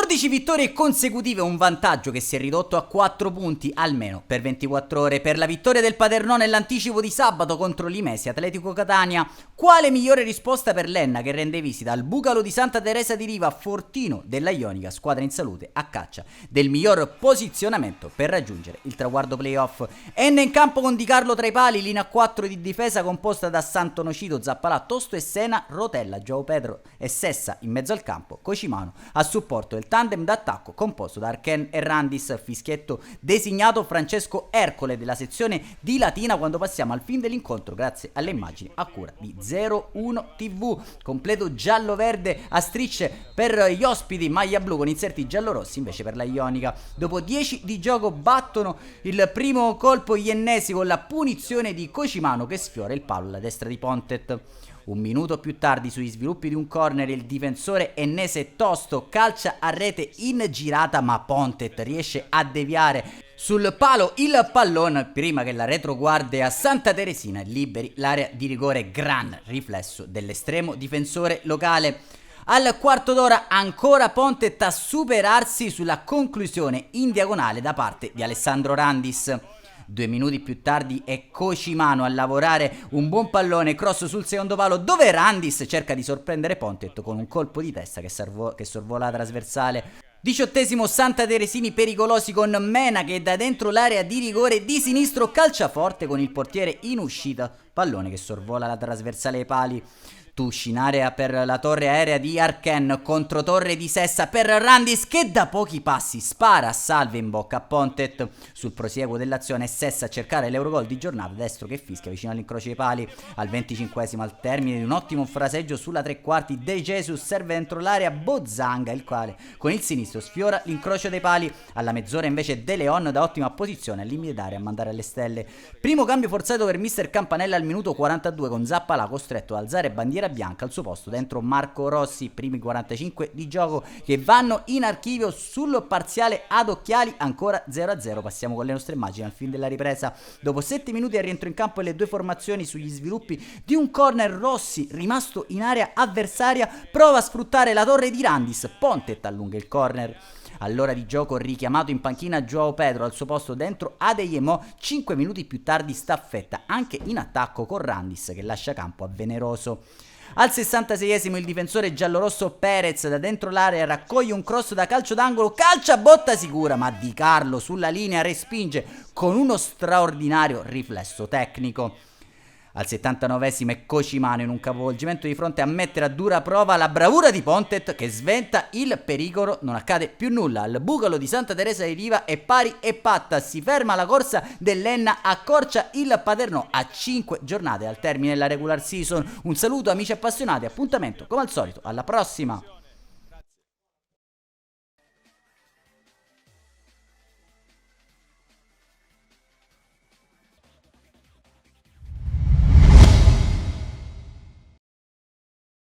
14 vittorie consecutive, un vantaggio che si è ridotto a 4 punti almeno per 24 ore per la vittoria del Paternò nell'anticipo di sabato contro l'Imesi Atletico Catania. Quale migliore risposta per l'Enna che rende visita al Bucalo di Santa Teresa di Riva, fortino della Ionica, squadra in salute a caccia del miglior posizionamento per raggiungere il traguardo playoff. Enna in campo con Di Carlo tra i pali, linea 4 di difesa composta da Sant'Onofrio, Zappalà, Tosto e Sena, Rotella, Giovo Pedro e Sessa in mezzo al campo, Cocimano a supporto del tandem d'attacco composto da Arken e Randis, fischietto designato Francesco Ercole della sezione di Latina quando passiamo al fin dell'incontro grazie alle immagini a cura di 01 TV, completo giallo-verde a strisce per gli ospiti, maglia blu con inserti giallorossi invece per la Ionica. Dopo 10 di gioco battono il primo colpo gli ennesi con la punizione di Cocimano che sfiora il palo alla destra di Pontet. Un minuto più tardi, sugli sviluppi di un corner, il difensore ennese Tosto calcia a rete in girata, ma Pontet riesce a deviare sul palo il pallone prima che la retroguardia Santa Teresina liberi l'area di rigore. Gran riflesso dell'estremo difensore locale. Al quarto d'ora ancora Pontet a superarsi sulla conclusione in diagonale da parte di Alessandro Randis. 2 minuti più tardi è Cocimano a lavorare un buon pallone cross sul secondo palo dove Randis cerca di sorprendere Pontet con un colpo di testa che sorvola la trasversale. 18esimo Santa Teresini pericolosi con Mena che da dentro l'area di rigore di sinistro calcia forte con il portiere in uscita, pallone che sorvola la trasversale ai pali. Tush in area per la torre aerea di Arken, contro torre di Sessa per Randis che da pochi passi spara a salve in bocca a Pontet. Sul prosieguo dell'azione Sessa a cercare l'Eurogol di giornata, destro che fischia vicino all'incrocio dei pali. Al 25esimo, al termine di un ottimo fraseggio sulla tre quarti, De Jesus serve dentro l'area Bozzanga, il quale con il sinistro sfiora l'incrocio dei pali. Alla mezz'ora invece De Leon da ottima posizione al limite d'area a mandare alle stelle. Primo cambio forzato per mister Campanella al minuto 42 con Zappalà costretto ad alzare bandiera bianca al suo posto dentro Marco Rossi. Primi 45 di gioco che vanno in archivio sul parziale ad occhiali, ancora 0-0. Passiamo con le nostre immagini al fin della ripresa. Dopo 7 minuti al rientro in campo e le due formazioni sugli sviluppi di un corner, Rossi rimasto in area avversaria prova a sfruttare la torre di Randis. Pontet allunga il corner. All'ora di gioco richiamato in panchina Giovo Pedro al suo posto dentro Adeyemo. 5 minuti più tardi staffetta anche in attacco con Randis che lascia campo a Veneroso. Al 66esimo il difensore giallorosso Perez da dentro l'area raccoglie un cross da calcio d'angolo, calcia a botta sicura, ma Di Carlo sulla linea respinge con uno straordinario riflesso tecnico. Al 79esimo è Cocimano in un capovolgimento di fronte a mettere a dura prova la bravura di Pontet che sventa il pericolo. Non accade più nulla al Bucalo di Santa Teresa di Riva, è pari e patta, si ferma la corsa dell'Enna, accorcia il Paternò a 5 giornate al termine della regular season. Un saluto amici appassionati, appuntamento come al solito alla prossima.